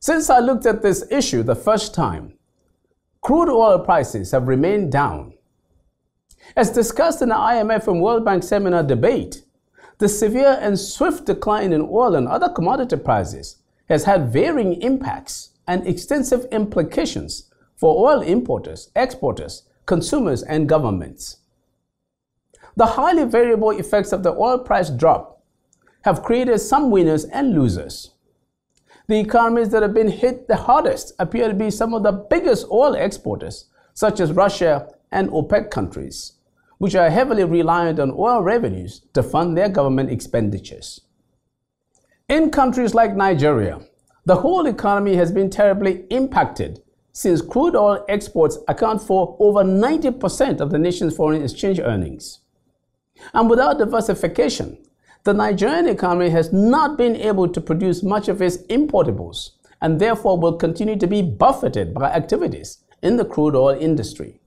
Since I looked at this issue the first time, crude oil prices have remained down. As discussed in the IMF and World Bank seminar debate, the severe and swift decline in oil and other commodity prices has had varying impacts and extensive implications for oil importers, exporters, consumers, and governments. The highly variable effects of the oil price drop have created some winners and losers. The economies that have been hit the hardest appear to be some of the biggest oil exporters, such as Russia and OPEC countries, which are heavily reliant on oil revenues to fund their government expenditures. In countries like Nigeria, the whole economy has been terribly impacted since crude oil exports account for over 90% of the nation's foreign exchange earnings. And without diversification, the Nigerian economy has not been able to produce much of its importables and therefore will continue to be buffeted by activities in the crude oil industry.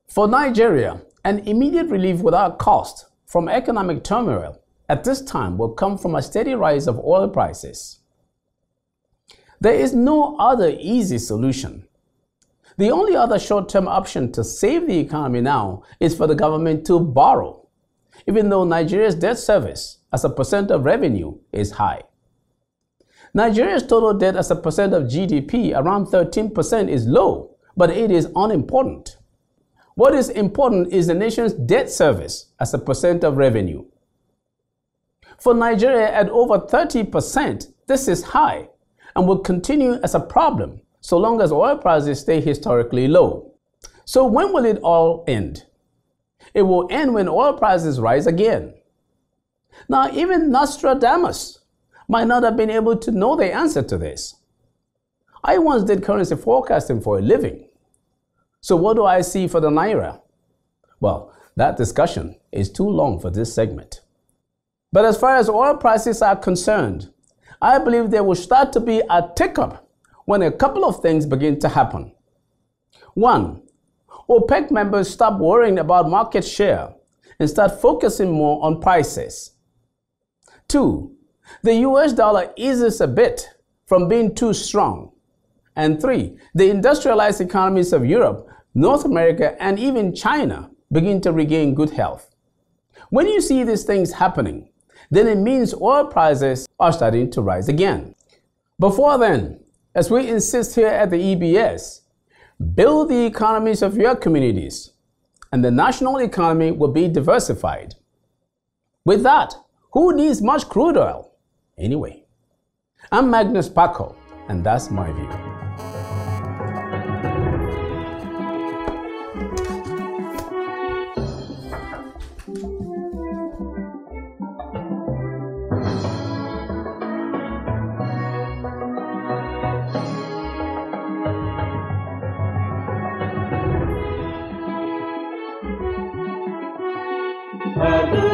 For Nigeria, an immediate relief without cost from economic turmoil at this time will come from a steady rise of oil prices. There is no other easy solution. The only other short-term option to save the economy now is for the government to borrow, even though Nigeria's debt service as a percent of revenue is high. Nigeria's total debt as a percent of GDP, around 13%, is low, but it is unimportant. What is important is the nation's debt service as a percent of revenue. For Nigeria at over 30%, this is high and will continue as a problem so long as oil prices stay historically low. So when will it all end? It will end when oil prices rise again. Now, even Nostradamus might not have been able to know the answer to this. I once did currency forecasting for a living. So what do I see for the Naira? Well, that discussion is too long for this segment. But as far as oil prices are concerned, I believe there will start to be a tick-up when a couple of things begin to happen. 1. OPEC members stop worrying about market share and start focusing more on prices. 2. The US dollar eases a bit from being too strong. And 3. The industrialized economies of Europe, North America, and even China begin to regain good health. When you see these things happening, then it means oil prices are starting to rise again. Before then, as we insist here at the EBS, build the economies of your communities, and the national economy will be diversified. With that, who needs much crude oil? Anyway, I'm Magnus Kpakol, and that's my view. Magnus.